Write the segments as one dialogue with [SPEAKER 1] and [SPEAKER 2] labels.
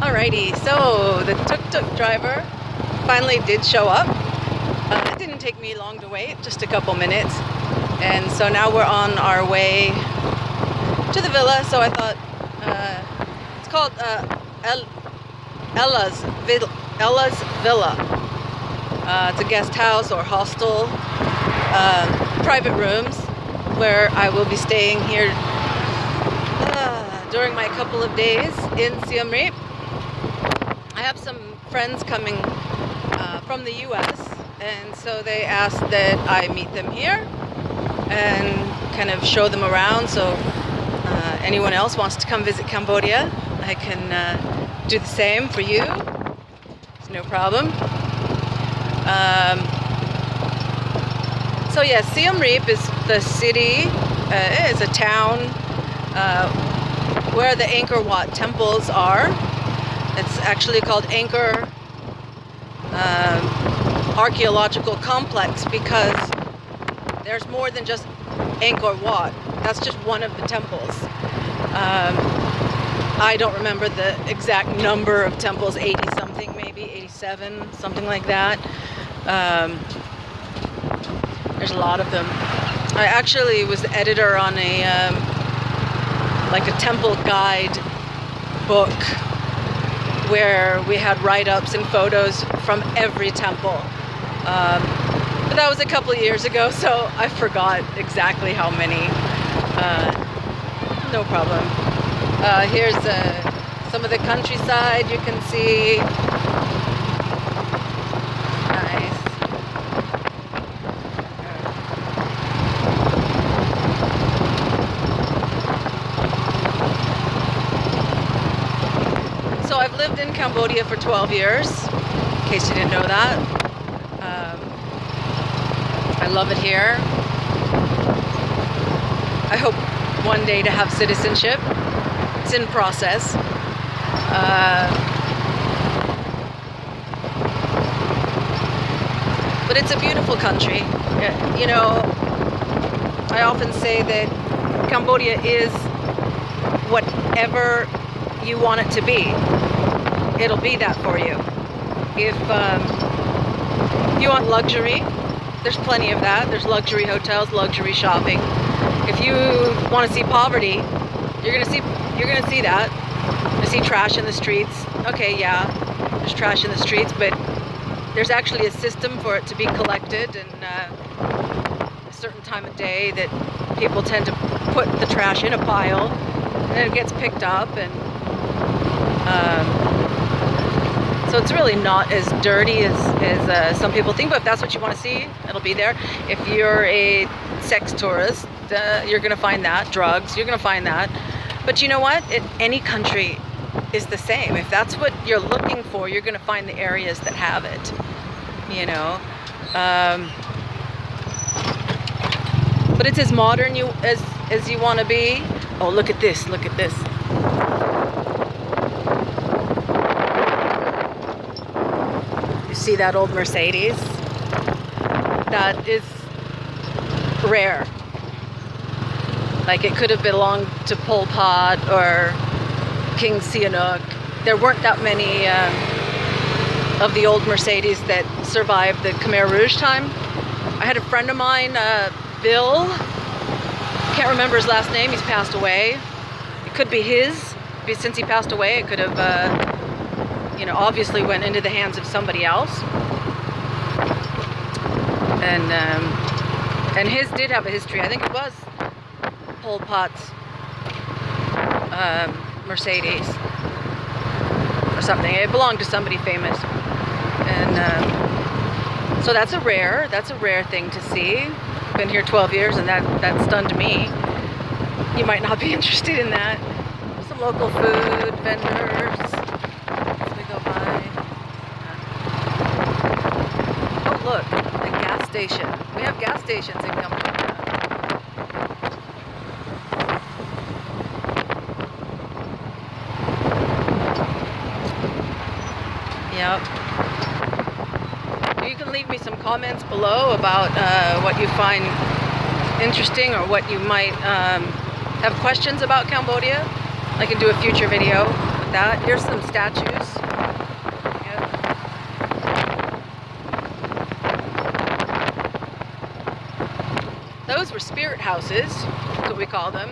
[SPEAKER 1] Alrighty, so the Tuk Tuk driver finally did show up. It didn't take me long to wait, just a couple minutes. And so now we're on our way to the villa. So I thought, it's called Ella's Villa. It's a guest house or hostel, private rooms where I will be staying here during my couple of days in Siem Reap. I have some friends coming from the US, and so they asked that I meet them here and kind of show them around. So anyone else wants to come visit Cambodia, I can do the same for you. It's no problem. So yeah, Siem Reap is the city, is a town where the Angkor Wat temples are. It's actually called Angkor Archaeological Complex because there's more than just Angkor Wat. That's just one of the temples. I don't remember the exact number of temples, 80 something, maybe 87, something like that. There's a lot of them. I actually was the editor on a like a temple guide book where we had write-ups and photos from every temple. But that was a couple of years ago, so I forgot exactly how many. No problem. Here's some of the countryside you can see. Nice. So I've lived in Cambodia for 12 years, in case you didn't know that. I love it here. I hope one day to have citizenship. It's in process. But it's a beautiful country. You know, I often say that Cambodia is whatever you want it to be. It'll be that for you. If you want luxury, there's plenty of that. There's luxury hotels, luxury shopping. If you want to see poverty, you're gonna see that. You see trash in the streets. Okay, yeah, there's trash in the streets, but there's actually a system for it to be collected, and a certain time of day that people tend to put the trash in a pile, and then it gets picked up, and so it's really not as dirty as some people think. But if that's what you want to see, it'll be there. If you're a sex tourist, you're gonna find that. Drugs, you're gonna find that. But you know what? Any country is the same. If that's what you're looking for, you're gonna find the areas that have it. You know, but it's as modern as you want to be. Oh, look at this! Look at this! You see that old Mercedes? That is rare. Like, it could have belonged to Pol Pot or King Sihanouk. There weren't that many of the old Mercedes that survived the Khmer Rouge time. I had a friend of mine, Bill, can't remember his last name, he's passed away. It could be his, since he passed away, it could have, you know, obviously went into the hands of somebody else. And his did have a history. I think it was Pol Pot's Mercedes or something. It belonged to somebody famous, and so that's a rare thing to see. Been here 12 years, and that stunned me. You might not be interested in that. Some local food vendors as we go by. Oh look, a gas station. We have gas stations in Cambodia. Yep. You can leave me some comments below about what you find interesting or what you might have questions about Cambodia. I can do a future video with that. Here's some statues. Yep. Those were spirit houses, that's what we call them.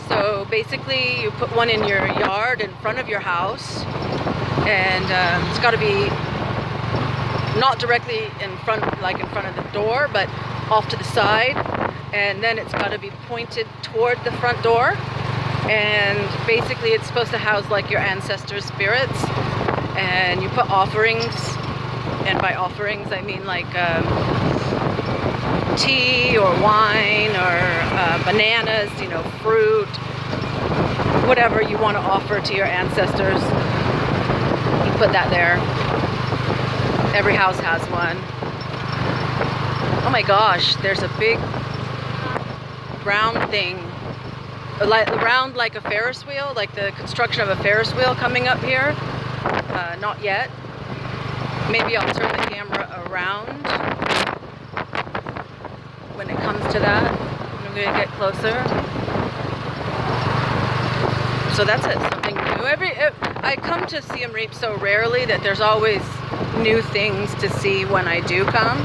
[SPEAKER 1] So basically you put one in your yard in front of your house, and it's got to be not directly in front, like in front of the door, but off to the side, and then it's got to be pointed toward the front door, and basically it's supposed to house like your ancestors' spirits, and you put offerings, and by offerings I mean like tea or wine or bananas, you know, fruit, whatever you want to offer to your ancestors, you put that there. Every house has one. Oh my gosh, there's a big round thing, like round like a Ferris wheel, like the construction of a Ferris wheel coming up here. Not yet. Maybe I'll turn the camera around when it comes to that. I'm going to get closer. So that's it, something new. I come to Siem Reap so rarely that there's always new things to see when I do come.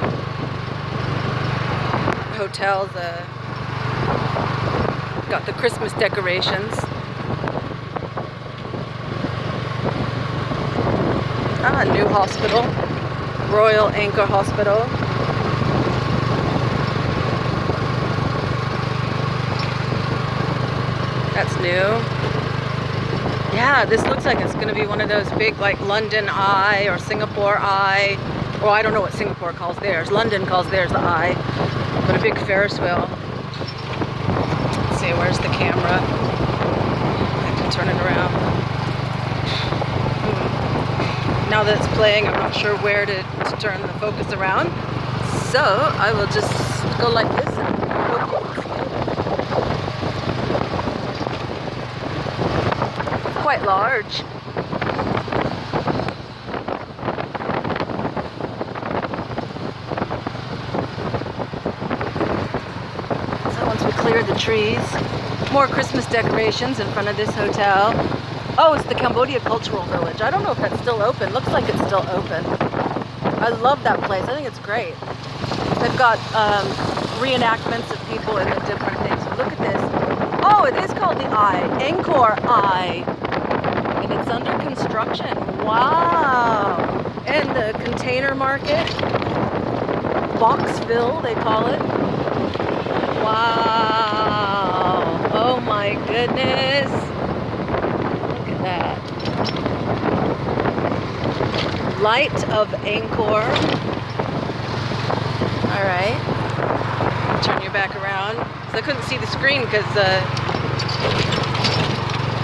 [SPEAKER 1] Hotels, got the Christmas decorations. New hospital, Royal Anchor Hospital. That's new. Yeah, this looks like it's going to be one of those big, like London Eye or Singapore Eye. Well, I don't know what Singapore calls theirs. London calls theirs the Eye. But a big Ferris wheel. Let's see, where's the camera? I can turn it around. Now that it's playing, I'm not sure where to turn the focus around. So I will just go like this and hope you can see it. It's quite large. Clear the trees. More Christmas decorations in front of this hotel. Oh, it's the Cambodia Cultural Village. I don't know if that's still open. Looks like it's still open. I love that place. I think it's great. They've got reenactments of people in the different things. Look at this. Oh, it is called the Eye. Angkor Eye. And it's under construction. Wow. And the container market. Boxville, they call it. Wow. Oh my goodness. Look at that. Light of Angkor. Alright. Turn your back around. So I couldn't see the screen because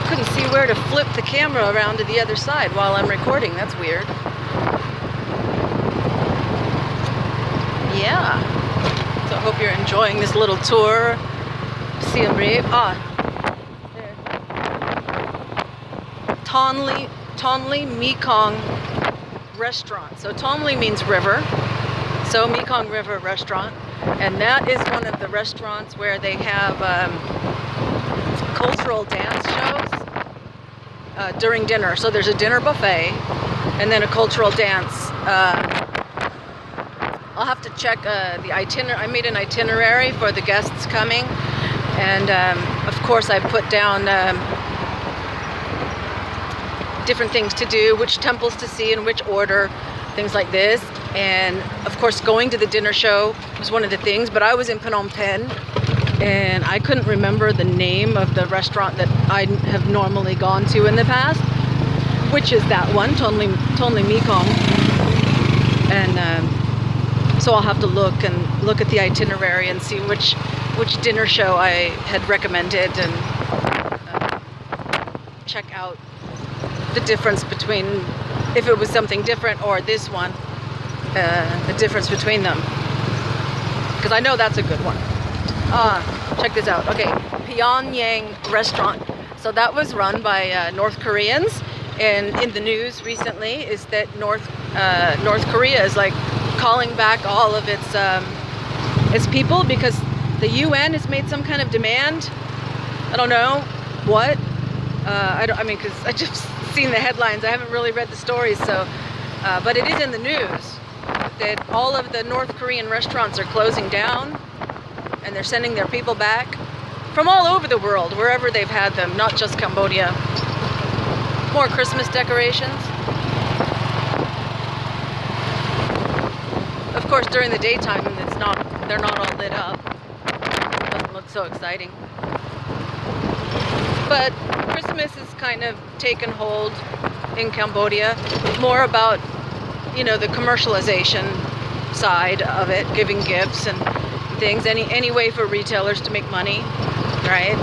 [SPEAKER 1] couldn't see where to flip the camera around to the other side while I'm recording. That's weird. Yeah. So I hope you're enjoying this little tour. Siem Reap. There. Tonle Mekong Restaurant. So Tonle means river. So Mekong River Restaurant. And that is one of the restaurants where they have cultural dance shows during dinner. So there's a dinner buffet and then a cultural dance. I'll have to check the itinerary. I made an itinerary for the guests coming, and of course I put down different things to do, which temples to see in which order, things like this. And of course going to the dinner show was one of the things, but I was in Phnom Penh and I couldn't remember the name of the restaurant that I have normally gone to in the past, which is that one, Tonle Mekong. And so I'll have to look at the itinerary and see which dinner show I had recommended, and check out the difference between, if it was something different or this one, the difference between them, because I know that's a good one. Check this out. Okay, Pyongyang restaurant. So that was run by North Koreans, and in the news recently is that North Korea is like calling back all of its people because the UN has made some kind of demand. I don't know what. I mean, because I just seen the headlines. I haven't really read the stories, so but it is in the news that all of the North Korean restaurants are closing down, and they're sending their people back from all over the world, wherever they've had them, not just Cambodia. More Christmas decorations. Of course, during the daytime, they're not all lit up. It doesn't look so exciting. But Christmas has kind of taken hold in Cambodia, more about, you know, the commercialization side of it, giving gifts and things, any way for retailers to make money, right?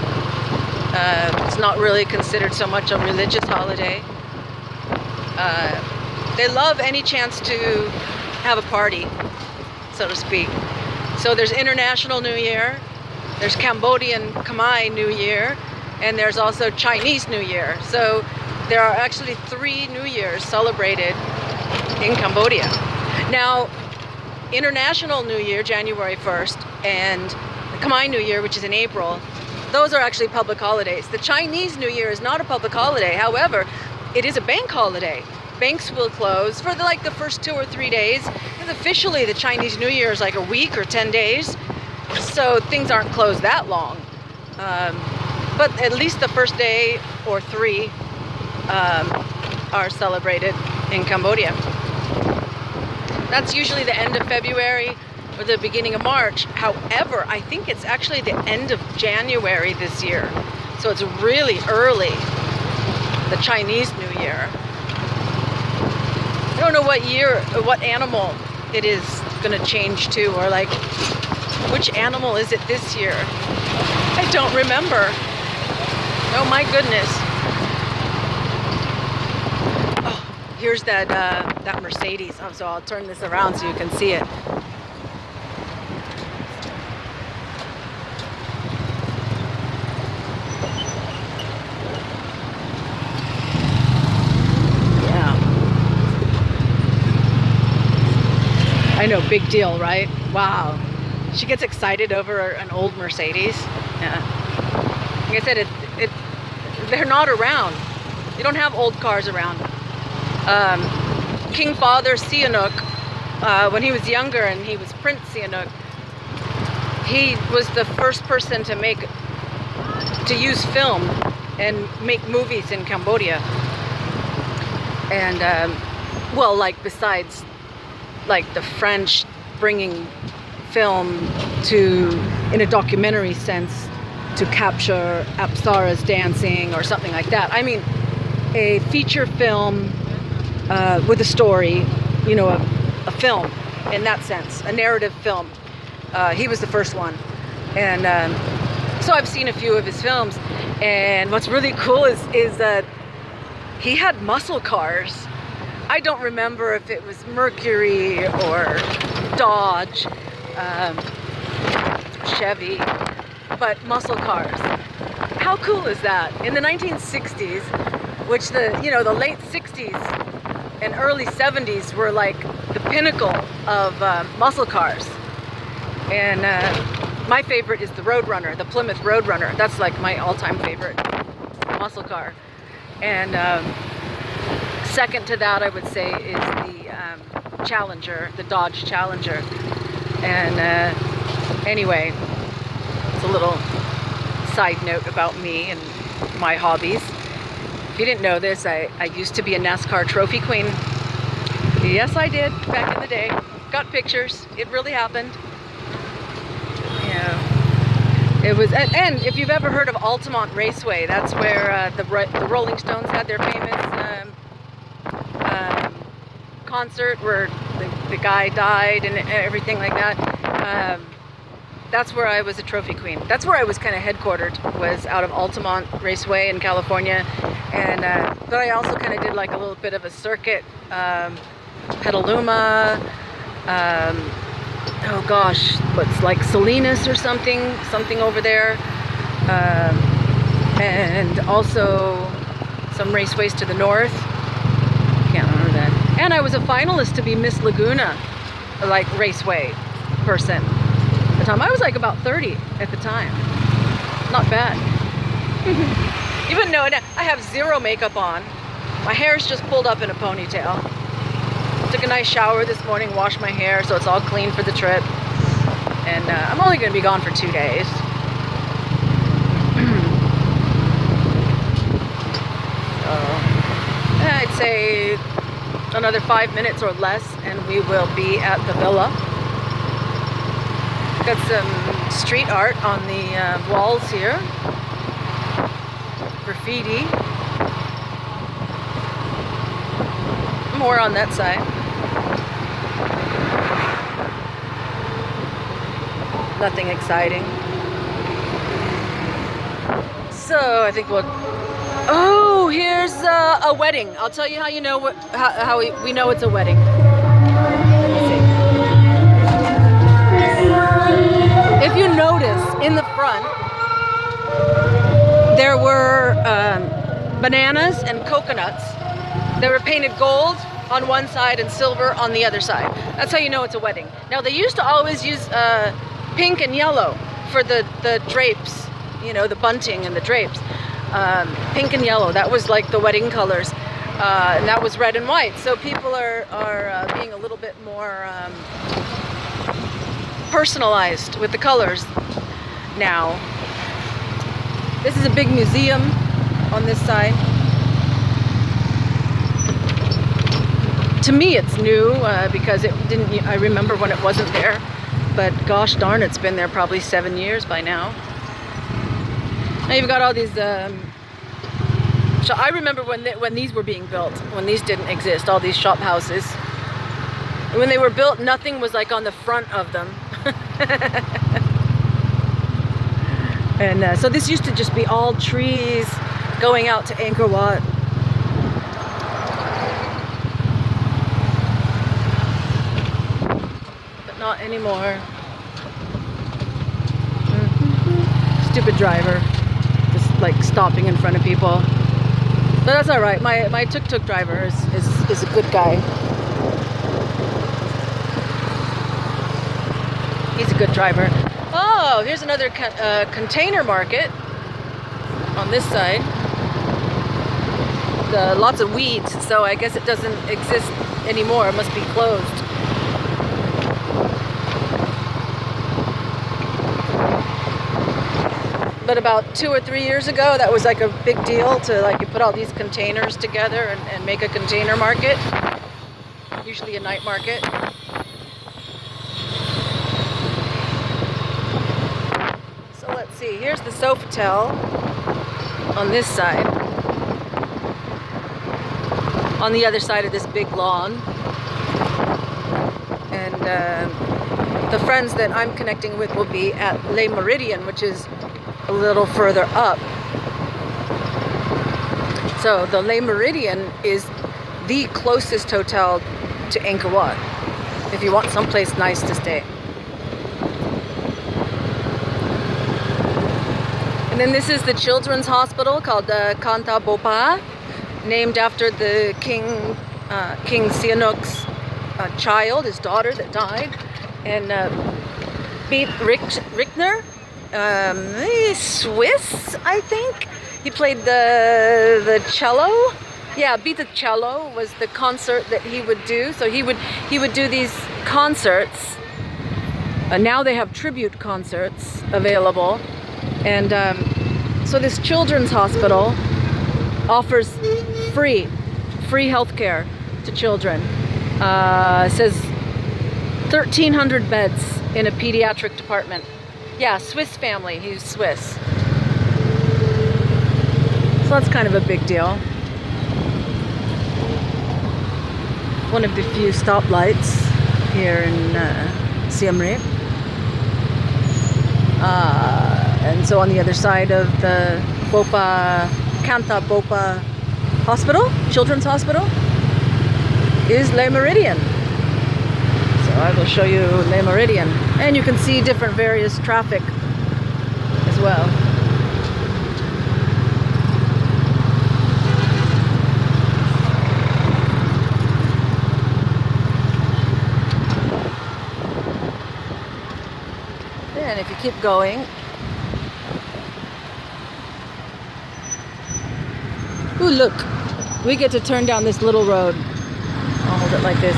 [SPEAKER 1] It's not really considered so much a religious holiday. They love any chance to have a party, so to speak. So there's International New Year, there's Cambodian Khmer New Year, and there's also Chinese New Year. So there are actually 3 New Years celebrated in Cambodia. Now, International New Year, January 1st, and the Khmer New Year, which is in April, those are actually public holidays. The Chinese New Year is not a public holiday. However, it is a bank holiday. Banks will close for the first 2 or 3 days. Because officially, the Chinese New Year is like a week or 10 days. So things aren't closed that long. But at least the first day or 3 are celebrated in Cambodia. That's usually the end of February or the beginning of March. However, I think it's actually the end of January this year. So it's really early, the Chinese New Year. I don't know what animal it is going to change to, or like, which animal is it this year? I don't remember. Oh my goodness. Oh, here's that Mercedes. Oh, so I'll turn this around so you can see it. I know, big deal, right? Wow. She gets excited over an old Mercedes. Yeah. Like I said, they're not around. You don't have old cars around. King Father Sihanouk, when he was younger and he was Prince Sihanouk, he was the first person to use film and make movies in Cambodia. And, well, like besides like the French bringing film in a documentary sense to capture Apsara's dancing or something like that. I mean, a feature film with a story, you know, a film in that sense, a narrative film. He was the first one. And so I've seen a few of his films, and what's really cool is that he had muscle cars. I don't remember if it was Mercury or Dodge, Chevy, but muscle cars. How cool is that? In the 1960s, which the late 60s and early 70s were like the pinnacle of muscle cars. And my favorite is the Roadrunner, the Plymouth Roadrunner. That's like my all-time favorite muscle car. And second to that, I would say, is the Challenger, the Dodge Challenger. And anyway, it's a little side note about me and my hobbies. If you didn't know this, I used to be a NASCAR trophy queen. Yes, I did, back in the day. Got pictures. It really happened. Yeah. It was, and if you've ever heard of Altamont Raceway, that's where the Rolling Stones had their famous concert where the guy died and everything like that. That's where I was a trophy queen. That's where I was kind of headquartered, was out of Altamont Raceway in California. And but I also kind of did like a little bit of a circuit, Petaluma, oh gosh, what's like Salinas or something over there, and also some raceways to the north. Can't remember that. And I was a finalist to be Miss Laguna, like raceway person. At the time, I was like about 30 at the time. Not bad. Even though I have zero makeup on, My hair's just pulled up in a ponytail. Took a nice shower this morning, washed my hair so it's all clean for the trip. And I'm only going to be gone for 2 days. So I'd say another 5 minutes or less and we will be at the villa. Got some street art on the walls here. Graffiti. More on that side. Nothing exciting. So I think we'll... Oh, here's a wedding. I'll tell you how you know how we know it's a wedding. Let's see. If you notice in the front, there were bananas and coconuts. They were painted gold on one side and silver on the other side. That's how you know it's a wedding. Now they used to always use pink and yellow for the drapes, you know, the bunting and the drapes. Pink and yellow, that was like the wedding colors. And that was red and white. So people are being a little bit more personalized with the colors now. This is a big museum on this side. To me it's new because it didn't, I remember when it wasn't there, but gosh darn, it's been there probably 7 years by now. Now you've got all these, so I remember when these were being built, when these didn't exist, all these shop houses. When they were built, nothing was like on the front of them. And so this used to just be all trees going out to Angkor Wat. But not anymore. Stupid driver. Just like stopping in front of people. But that's alright. My Tuk Tuk driver is a good guy. He's a good driver. Oh, here's another container market on this side. Lots of weeds, so I guess it doesn't exist anymore. It must be closed. But about 2 or 3 years ago, that was like a big deal to like you put all these containers together and make a container market. Usually a night market. Let's see, here's the Sofitel on this side. On the other side of this big lawn. And the friends that I'm connecting with will be at Le Méridien, which is a little further up. So the Le Méridien is the closest hotel to Angkor Wat if you want someplace nice to stay. And then this is the children's hospital called Kanta Bopa, named after the King Sihanouk's child, his daughter that died. And Beat Rickner, he's Swiss, I think. He played the cello. Yeah, Beat the Cello was the concert that he would do. So he would do these concerts. Now they have tribute concerts available. And so this children's hospital offers free healthcare to children. It says 1,300 beds in a pediatric department. Yeah, Swiss family, he's Swiss. So that's kind of a big deal. One of the few stoplights here in Siem Reap. And so on the other side of the Kanta Bopa Hospital, Children's Hospital, is Le Méridien. So I will show you Le Méridien. And you can see different various traffic as well. And if you keep going, ooh, look, We get to turn down this little road. I'll hold it like this.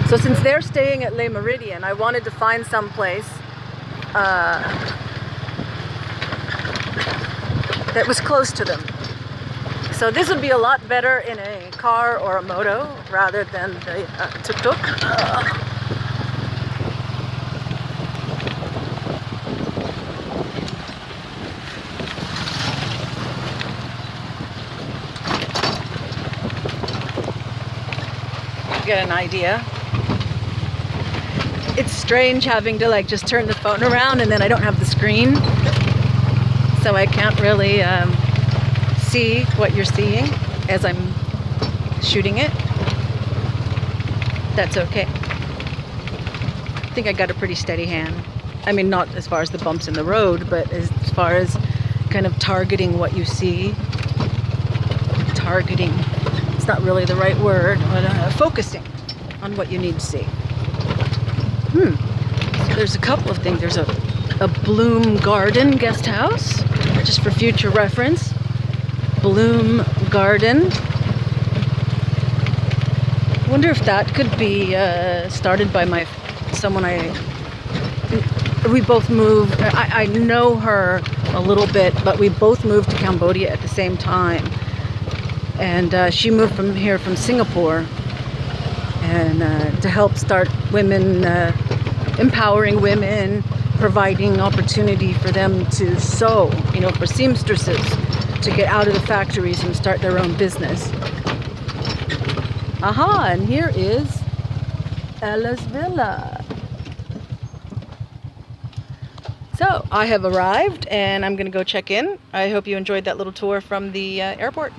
[SPEAKER 1] So since they're staying at Le Méridien, I wanted to find some place that was close to them. So this would be a lot better in a car or a moto rather than the Tuk Tuk. Get an idea. It's strange having to like just turn the phone around and then I don't have the screen, so I can't really see what you're seeing as I'm shooting it. That's okay. I think I got a pretty steady hand. I mean, not as far as the bumps in the road, but as far as kind of targeting what you see. Targeting, it's not really the right word, but focusing on what you need to see. So there's a couple of things. There's a Bloom Garden guest house, just for future reference. Bloom Garden. I wonder if that could be started by someone we both moved. I know her a little bit, but we both moved to Cambodia at the same time. And she moved from Singapore, and to help start women, empowering women, providing opportunity for them to sew, for seamstresses to get out of the factories and start their own business. Aha, and here is Ella's Villa. So I have arrived and I'm going to go check in. I hope you enjoyed that little tour from the airport.